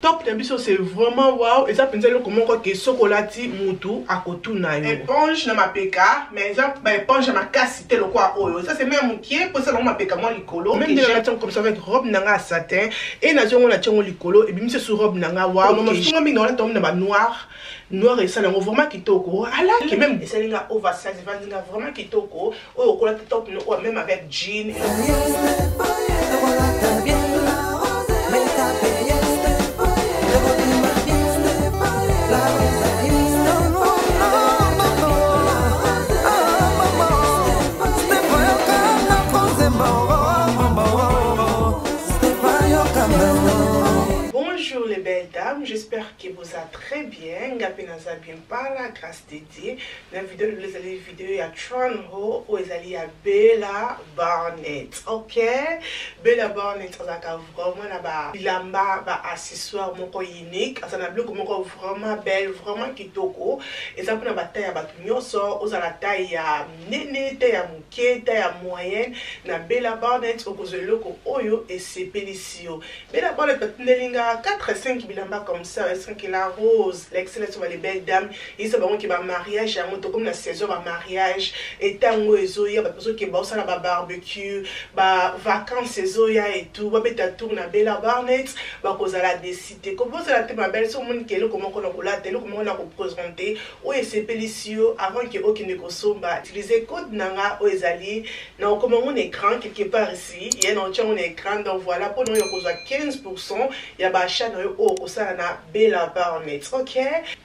Top d'habitude c'est vraiment wow et ça pensait le comment quoi que chocolati mutu à kotuna yo. Éponge na ma peka mais ça éponge na ma cassité le quoi oyo. Ça c'est même qui pour ça ma peka moi likolo. Même de la comme ça avec robe nanga satin et na jongo na tiongo likolo et bimse sur robe nanga wow. Maman souvent mi dans la tombe na noir et ça lango vraiment kitoko. Ala qui même ça linga oversize linga vraiment kitoko. Oyo kola top même avec jean. Bonjour les belles dames, j'espère que vous allez très bien. Gapenaza bien par la grâce de Dieu. Dans la vidéo, vous allez vidéo à Tron Ho, où vous allez à Bella Barnett. Ok, Bella Barnett, on a vraiment là-bas. Bilamba, accessoire, mon corps unique. Ça n'a plus comme mon vraiment belle, vraiment kitoko. Et ça pour la bataille à Batunyo, so, aux à la taille à néné, taille à mouké, taille à moyenne. Na Bella Barnett, au cause de l'eau, oyo et c'est pélicio. Bella Barnett, 4 et 5 bilamba comme ça, est-ce que la rose, l'excellence va les belles dames, ils sont qui va mariage, à un comme la saison va mariage, et tant où ils ont, il y a des personnes qui vont ça la barbecue, vacances et tout, va mettre à tour na Bella Barnett, va cause à la décider. Comment ça la thème ma belle, son monde qui est là, comment on a la télé, comment on a représenté, où est c'est pélicio, avant que aucun négociant va utiliser code nanga, où ils allaient, non, comment on écran quelque part ici, il y a un écran, donc voilà, pour nous, il y a 15%, il y a achat na yo okosala na Bella Barnett. Ok,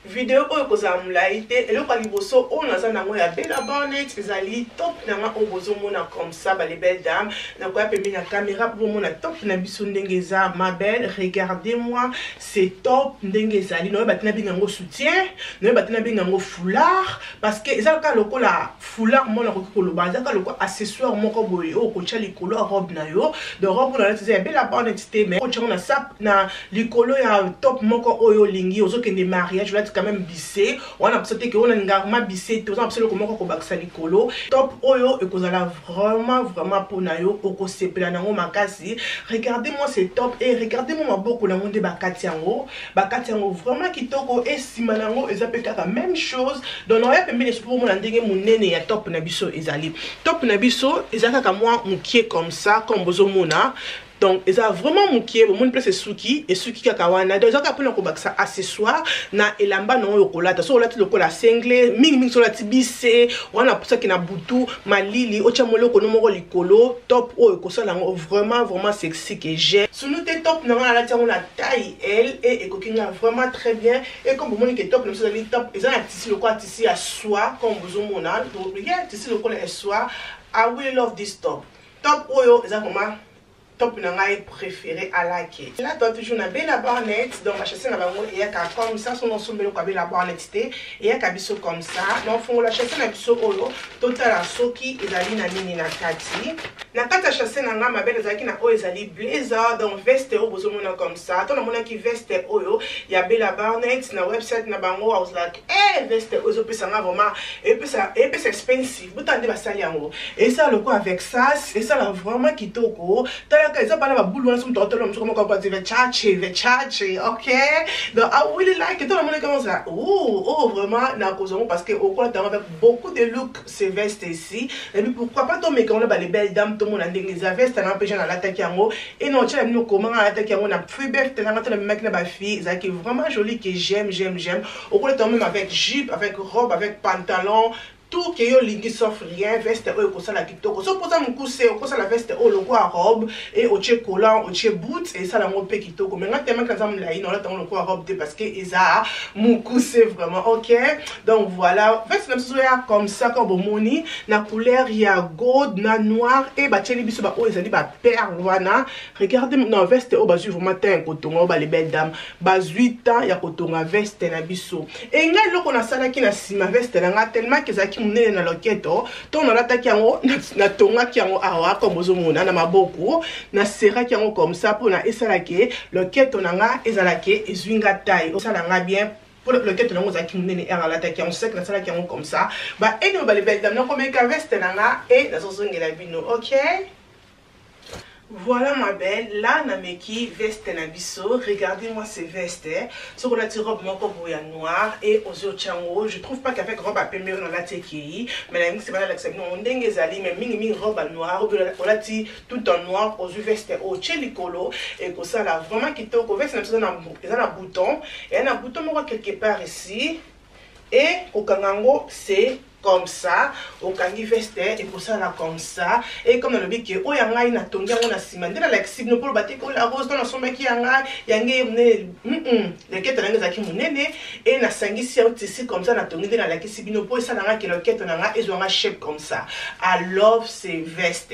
vidéo oyo kozala mulaite eloko liboso oyo naza nango ya Bella Barnett ezali top nanga oyo bozomona comme ça les belles dames nakoya pembe na caméra pour mona top na biso ndenge eza ma belle, regardez-moi c'est top ndenge ezali noyo batina bingango soutien noyo batina bingango foulard parce que ezalaka lokola foulard mona koki koloba ezalaka lokola accessoire moko boye oyo kotia likolo ya robe na yo de robe na eza ya Bella Barnett te mais kotia na sap na likolo ya top moko oyo lingi ozokende mariage là quand même bissé on a pensé que on a ngarma bissé on a pensé que moko ko bakisa likolo top oyo e kozala vraiment pona yo okosepela nango makasi. Regardez-moi ce top et regardez-moi maboko nango nde bakati yango vraiment kitoko et sima nango ezape kaka même chose donc on a pembe les pour mona ndenge munene ya top na biso ezali top na biso ezaka moi mukie comme ça comme bozomona. Donc, ils ont vraiment mouké, mon place est souki et souki kakawana. Donc, ils ont appris ça accessoire na elamba non yokola. So là tu le cola single, ming sur la tibissé, on a pour ça qui na boutou, malili, ochamolo konomoro likolo, top oh kosa lango vraiment sexy que j'ai. Sous nous tes top non la tia on la taille elle et coquina vraiment très bien et comme vous que top nous sommes top, ils ont un tissu le quoi tissu à soie comme vous mona. Donc, regarde tissu le cola à soie. I will love this top. Top oyo, ils ont vraiment top nanga préféré à la quai. Là toi toujours na Bella Barnett donc ma chasse na bango et ka comme ça son ensemble ko Bella Barnett té et ka biso comme ça donc fond la chasse na biso oyo total soki ezali na nini na kati na kata chasse nanga ma belle ezali na oyo ezali blazer donc veste oyo bozomona comme ça to na mona ki veste oyo ya Bella Barnett na website na bango I was like veste oyo pesa nga vraiment et puis ça expensive butande basali yango et ça le quoi avec ça et ça là vraiment kitoko ça parle de boulot sur ton téléphone comme on peut dire Versace ok donc I really like it tout le monde commence là oh vraiment na cause parce que au quoi avec beaucoup de look ces vestes ici et puis pourquoi pas tomber quand on a les belles dames tout le monde a des vestes na empêcher na l'attaque yango et non tu nous comment l'attaque yango na free birth na le mec na ba fille ça qui est vraiment joli que j'aime au quoi même avec jupe avec robe avec pantalon tout que yo lingi sauf rien veste oyo kosala kitoko so posa mukuse okosala veste oyo lokwa robe et oche collant oche boots et ça la mo pe kitoko mais ngate même quand la ino la tango lokwa robe te parce que eza mukuse vraiment ok donc voilà veste na biso ya comme ça comme bomoni na couleur ya gold na noir et ba tcheli biso ba oyo ezali ba perle wana regardez non veste oyo bazui vraiment ten kotonga ba les belles dames ba 8 ans ya kotonga veste na biso et ngai loko na sala ki na sima veste na nga tellement que zaki munene na loketo to na lataki yango na tonga ki yango awa comme bozomona na maboko na sera ki yango comme ça pour na esalake loketo nanga ezalake ezwinga taille osalanga bien pour le quête nango zaki munene era la taki on sait que na sala ki yango comme ça ba eno ba les belles dames na komeka veste nanga et na sozongela bino ok Voilà ma belle, là nameki veste na biso, regardez-moi ces vestes. Ce qu'on a dit robe mon boya noir et aux autres chango, je trouve pas qu'avec robe à pembe dans la teki, mais la c'est pas l'exception, on dengue zali mais mini robe à noir, on a dit tout en noir aux vestes au chelikolo et que ça là vraiment qui toko veste na un bouton et un bouton moi quelque part ici et au kangango c'est comme ça, au kangi veste et pour ça là comme ça et comme dans le bic oh yanga ina tonga on a simandé la lexible no pour bater ko la rose dans la sombe qui yanga yange ne les quêtes na ngeza ki munene et na sangisi ya tisi comme ça na tonga dans la lexible no pour ça na que le quête na nga ils ont un shape comme ça. I love ces vestes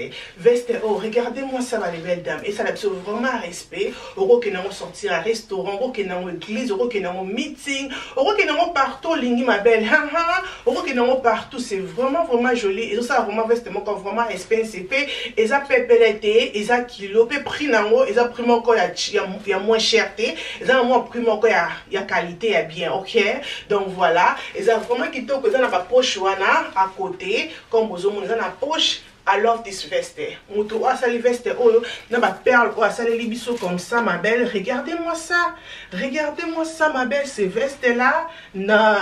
oh regardez-moi ça les belles dames et ça là vraiment respect au que na sortir à restaurant au que na église au que na meeting au que na partout lingi ma belle au que na partout c'est vraiment joli et ça vraiment vestement comme vraiment expensive et ça pépelete et ça kilo pe prix nango et ça prix moko ya moins cherté et ça moins prix moko ya qualité ya bien OK donc voilà et ça vraiment kitoko que ça na ba poche wana à côté comme bozo mon ça na poche. I love this veste. Mutu a sali veste oh na ba perle oh sali libiso comme ça ma belle. Regardez-moi ça. Regardez-moi ça ma belle ces vestes là. Non.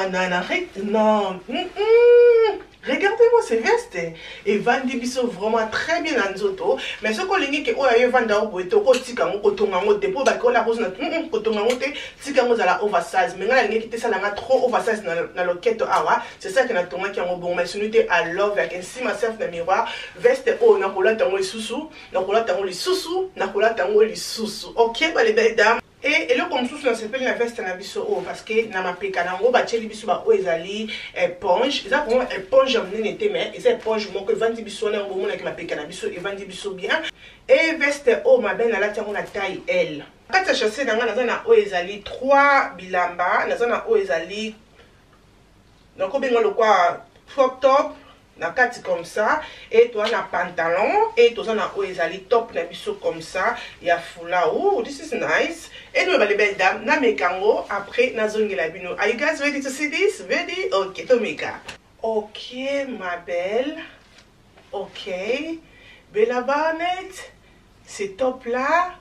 Regardez-moi ces vestes. Et vandi biso vraiment très bien en zoto. Mais ce qu'on lingi que oh ya vanda au boito ko tika ngo tonga ngo te po ba ko la rose na ko tonga ngo te tika ngo za la oversize. Mais ngala lingi te sala nga trop oversize na loketo awa. C'est ça que na tonga ki ngo bon mais sunité I love I can see myself na miroir. Veste oh na kola tango lisusu, na kola tango lisusu, na kola tango lisusu. OK ba les belles dames. Et le comme sous s'appelle la veste na biso oh parce que na mapeka nango ba tcheli biso ba o ezali éponge eza vraiment éponge amene nete mais eza éponge moko vandi biso na ngo mona ke mapeka na biso et vandi biso bien et veste oh ma belle la tango na taille L kati chaussée nanga naza na o ezali 3 bilamba naza na o ezali nako benga le quoi crop top na kati comme ça et toi na pantalon et toi na o ezali top na biso comme ça ya fula oh this is nice et nous les belles dames na mekango après na zongela bino are you guys ready to see this ready okay to meka okay ma belle okay Bella Barnett c'est top là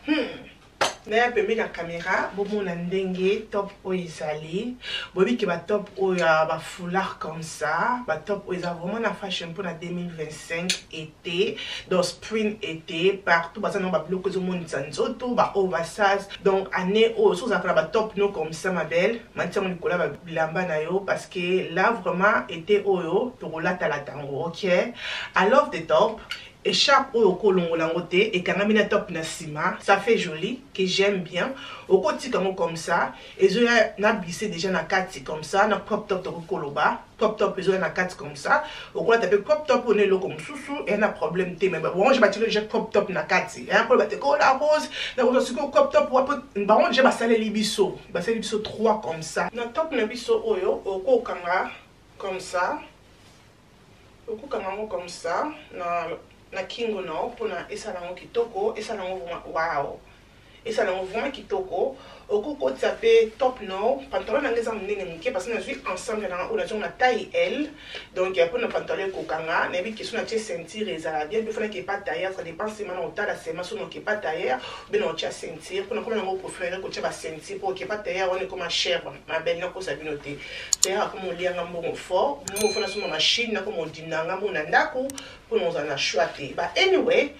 na pembe na caméra bomo na ndenge top oizali bobi ki ba top oya ba foulard comme ça ba top oiza vraiment na fashion pour na 2025 été dans spring été partout ba ça non ba bloqué zo mon nzoto ba oversize donc année o so ça ba top no comme ça ma belle maintenant on colla ba bilamba na yo parce que là vraiment été oyo to rolata la tango OK I love the top. Écharpe au colon langoté et quand on a top na sima ça fait joli que j'aime bien au côté comme ça et je na glissé déjà na kati comme ça na crop top de koloba crop top je na kati comme ça au quoi taper crop top on est là comme sous et un problème té mais bon je bâti le crop top na kati hein pour battre la rose la rose sur crop top ou après bon j'ai bassalé libiso 3 comme ça na top na biso oyo au ko kanga comme ça au ko kanga comme ça na kingo no pona esalango kitoko esalango wow esalango vraiment kitoko okoko taper top no pantalon na ngeza mnene mke parce que na suis ensemble na on a taille L donc pour na pantalon kokanga na bi question na tie ceinture ezala bien il faut que pas tailleur ça dépend si maintenant on t'a la sema so no que pas tailleur ben on tient ceinture pour na comme na préférer ko tia ba ceinture pour que pas tailleur on est comme cher ma belle na ko sa binoté tailleur comme on lianga mbongo fort mo fona so machine na comme on dinanga mo na ndako pour nous en acheter bah anyway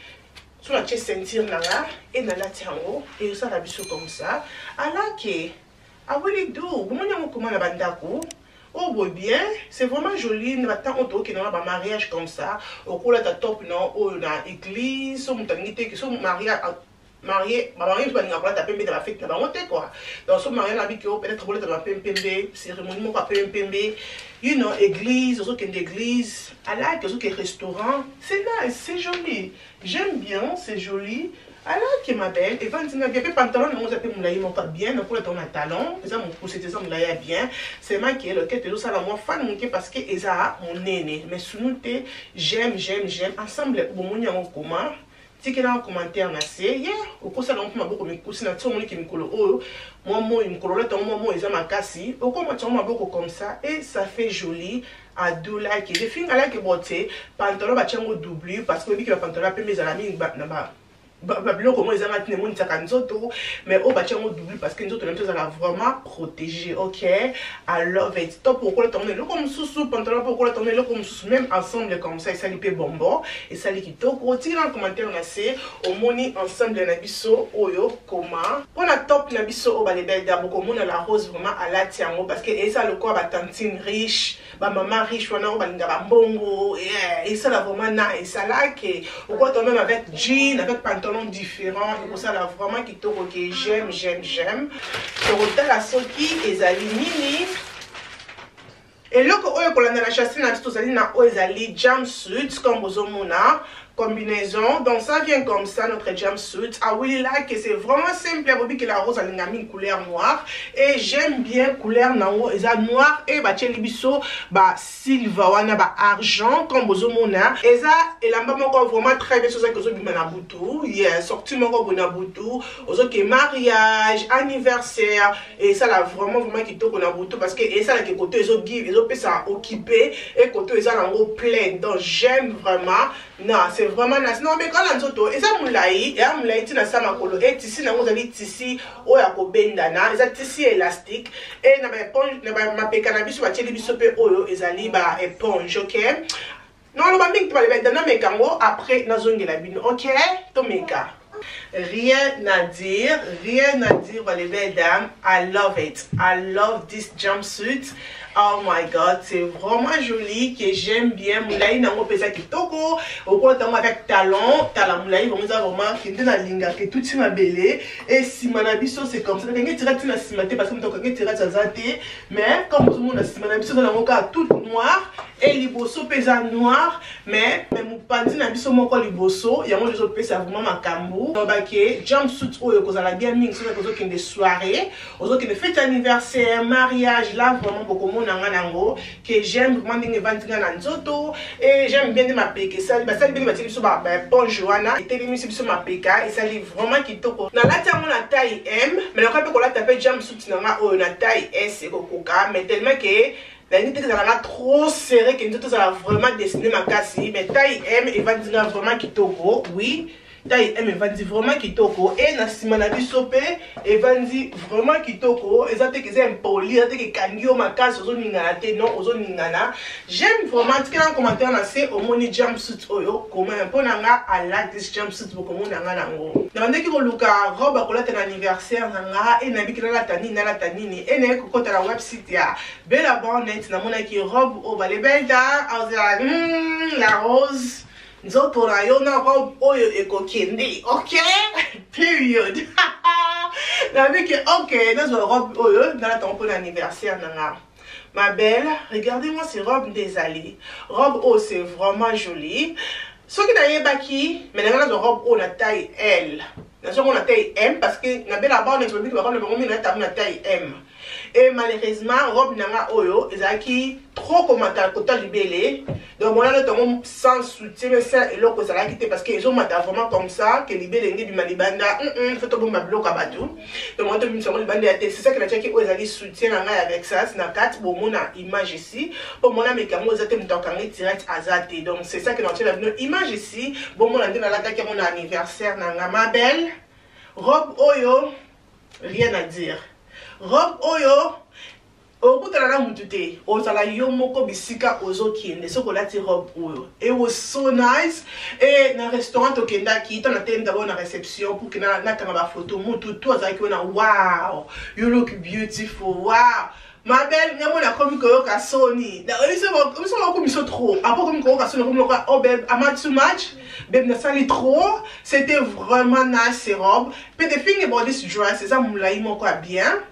sur la ceinture nanga et na la tiango et ça la biso comme ça alors que I really do bon on comment la bandako oh boy bien c'est vraiment joli na tant auto qui na ba mariage comme ça au cours ta top non oh na église so mutangité qui so mariage marié pas n'a pas tapé dans la fête là monter quoi dans ce mariage là qui peut-être pour la pembe cérémonie mon pas pembe you know église aussi qu'une église à la que ce restaurant c'est nice c'est joli j'aime bien c'est joli alors que ma belle et quand tu n'as pas pantalon on s'appelle moulaï mon pas bien pour ton talon ça mon poussé ça moulaï bien c'est moi qui est le quête ça la moi fan mon parce que ça mon néné mais sous nous j'aime ensemble bon mon y en commun si quelqu'un a un commentaire na c'est yeah au cours ça on peut beaucoup me cousin na tout monde qui me colle oh moi il me colle là ton moi ils ma cassi au comment tu m'as beaucoup comme ça et ça fait joli à deux là qui les filles là qui botte pantalon ba tiango double parce que le pantalon peut mes amis na ba biloko mo ezanga tine mo ntsaka nzoto mais o batia ngo double parce que nzoto na biso ezala vraiment protégé. OK, I love it. Top pourquoi tourner le comme sous pantalon pourquoi tourner le comme sous même ensemble comme ça et ça lipe bonbon et ça li kitoko. Tika dans le commentaire on a c'est au moni ensemble na biso oyo comment on a top na biso o ba les belles dames comme on a la rose vraiment à la tiango parce que et ça le quoi ba tantine riche ba maman riche on a o ba linga ba mbongo et ça là vraiment nice ça là que ou quoi même avec jean avec pantalon différent et ça là vraiment kitoko que j'aime sur la soki ezali nini et loko oyo kolanda na chasse na biso ezali na oyo ezali jumpsuit comme bozomona combinaison. Donc ça vient comme ça notre jumpsuit. I really like it. C'est vraiment simple. Bobby que la rose a une couleur noire et j'aime bien couleur nango eza noir et ba tchelibiso ba silver wana ba argent comme bozomona eza elamba moko vraiment très bien chose que zo bima na butu. Yeah, sorti moko bona butu. Ozo ke mariage, anniversaire et ça là vraiment kitoko na butu parce que et ça là que côté ezo give ezo pesa occupé et côté eza nango plein. Donc j'aime vraiment. Non, c'est vraiment nice. Non, mais quand on a et ça moulaï, et à moulaï, tu n'as pas makolo, et tissu, n'a pas dit tissu, ou à kobendana, et ça tissu élastique, et n'a pas éponge, n'a pas ma pécanabis, ou à tchéli bisope, ou et zali, bah, éponge, ok? Non, le bambing, tu vas le mettre mais kango, après, n'a zone de la bine, ok? Tomeka. Rien à dire, les belles dames. I love it. I love this jumpsuit. Oh my god, c'est vraiment joli, que j'aime bien. Moulaï n'a pas pesé kitoko. Au point avec talon, talon moulaï, vraiment qui est dans linga, que tout est ma belle. Et si manabiso c'est comme ça, quelqu'un tire à simate parce que quelqu'un tire à zate. Mais comme tout le monde a simanabiso dans mon cas tout noir et liboso pesa noir, mais mon pandi na biso moko liboso, il y a mon autres pesa vraiment makambo. Donc jumpsuit oyo kozala bien mingi sur les autres qui des soirées, aux autres qui des fêtes anniversaire, mariage là vraiment beaucoup monde nango que j'aime vraiment dingue vantinga na nzoto et j'aime bien de ma peke ça ba ça bien batili so ba bon joana et télé sur ma peka et ça li vraiment kitoko na la tango na taille M mais na quand ko la taper jumpsuit na oyo na taille S et kokoka mais tellement que la unité que ça va trop serré que nous ça va vraiment dessiner ma casse mais taille M et va dire vraiment kitoko oui taille M va dire vraiment kitoko et na simana bisope et va dire vraiment kitoko et ça te que c'est impoli ça te que kangio ma casse ozo ningana te non ozo ningana j'aime vraiment tu en commentaire na c'est au moni jumpsuit oyo comment un peu nanga I like this jumpsuit beaucoup monde nanga nango na bande ki ko luka robe ko la ten anniversaire nanga et na bikira la tanini et na ko kota la website ya Bella Barnett na mona ki robe au les belles dames la rose nzoto na yo na robe oyo ekokende, ok? Period. Na vu que ok, dans une robe oyo dans la tempo d'anniversaire nana. Ma belle, regardez-moi ces robes des alliés. Robe oh c'est vraiment joli. Ce qui n'a pas qui, mais dans une robe oh la taille L. Dans une on a taille M parce que na belle là-bas on a dit que le moment na taille M. Et malheureusement robe nanga oyo ezaki trop commentaire côté libellé donc moi là le sans soutien mais ça et l'autre ça l'a quitté parce que ils ont maté vraiment comme ça que libellé ngi du malibanda fait tout bon ma bloc à bateau donc moi tout le monde libanda c'est ça que la tchaki oyo ezali soutien nanga avec ça c'est na 4 bon mon image ici pour mon ami kamo ezate mtokangi direct azate donc c'est ça que notre image ici bon mon andi na la kaki mon anniversaire nanga ma belle robe oyo rien à dire. Robe oyo okutana na mutute ozala yo moko bisika ozokende soko lati robe oyo it was so nice et na restaurant okendaki tona tene d'abord na réception pour que na kanga ba photo mutu to azaki na wow you look beautiful wow ma belle nyamo na komi ko yoka soni na eso ko miso trop après komi ko yoka soni komi ko oh babe am I too much babe na sali trop c'était vraiment nice ces robes but the thing about this dress c'est ça moulai moko bien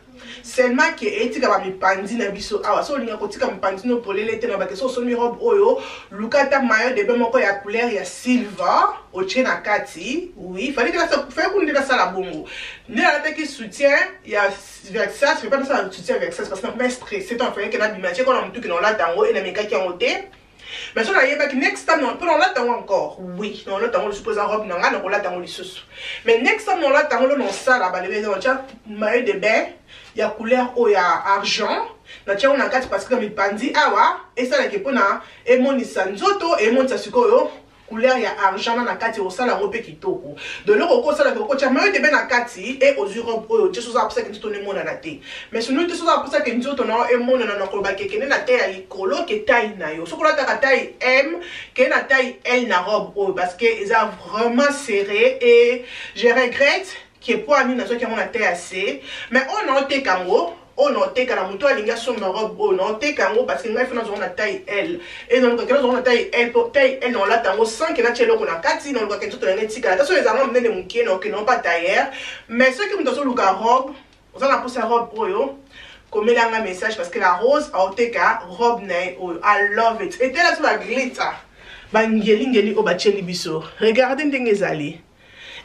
seulement que etika ba mipandi na biso awa so linga kotika mipandi no polele te na ba keso so mi robe oyo lukata mayo de be moko ya couleur ya silver o chena kati oui fallait que ça fait qu'on de ça la bongo ne la teki soutien ya Versace c'est pas ça soutien Versace parce que on est stressé tant fait que na bimache qu'on a mutu que non la tango et na meka qui en hôtel. Mais si on a eu next time, on peut l'attendre encore. Oui, on l'attend, on suppose en robe, on l'attend, on sous. Mais next time, on l'attend, on ça là-bas, le maillot de bain, il y a couleur, il y a argent. On a 4 parce que comme il pandi, ah ouais, et ça, là, qui est pour et mon sanzoto, et mon sasuko, couleur ya argent na kati au sala ngope kitoko de l'eau ko sala ko tia mayo de ben na kati et aux Europe oyo te soza pour ça que tu ne mona na te mais sinon te soza pour ça que nous to na e mona na ko ba ke kene na te ya likolo ke taille na yo so ko la ta taille M ke na taille L na robe oyo parce que ils a vraiment serré et je regrette que pour ami na so ki mona taille assez mais on a te kango on note que la moto a l'inga sur ma robe on note kango parce que ngai fena zo na taille L et donc quand on a taille L pour taille L on la tango sans que na chelo ko na kati non ko kento to na tika la taso les armes mene mukie non que non pas tailleur mais ceux qui me doso luka robe on a pour sa robe oyo comme il a un message parce que la rose a oteka robe nay oyo I love it et là sur la glitter ba ngeli o ba cheli biso regardez ndenge ezali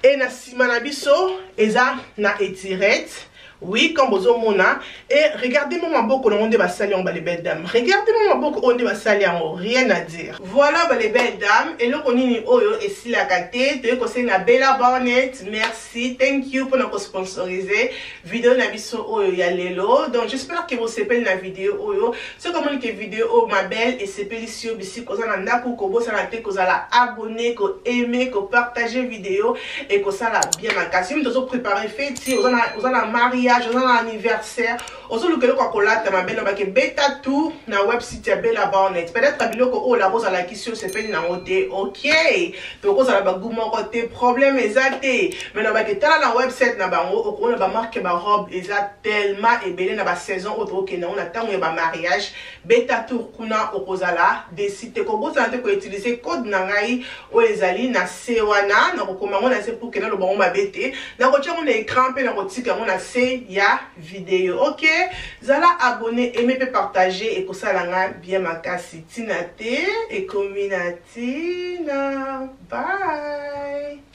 et na sima na biso eza na étirette. Oui, comme vous mona et regardez mon maboko on va salir en bas les belles dames. Regardez mon maboko on va salir en rien à dire. Voilà les belles dames et là on est oyo et si la gâté de conseil na Bella Barnett. Merci, thank you pour nous sponsoriser vidéo na biso oyo ya lelo. Donc j'espère que vous s'appelle la vidéo oyo. C'est comme une vidéo ma belle et c'est pélicio bisi ko na ndaku ko bo sana te ko la abonner ko aimer ko partager vidéo et ko ça la bien ma kasi nous devons préparer fête si on a mariage on a anniversaire aussi le que le cocolat ma belle ba ke beta tout na website ya Bella Barnett peut-être biloko o la rose à la question c'est pas na oté OK donc ça la ba gumo côté problème exacté mais na ba ke tala na website na bango o ko na ba marque ba robe eza tellement et belé na ba saison auto que na on attend ba mariage beta tout kuna o kozala décider ko bo ça ko utiliser code na ngai o ezali na sewana na ko komanga na c'est pour que na lo bango ba bete na ko tia mon écran pe na ko tika mon na se ya vidéo OK zala abonné aimer et partager et que ça la bien makasi tina te et comminatina bye.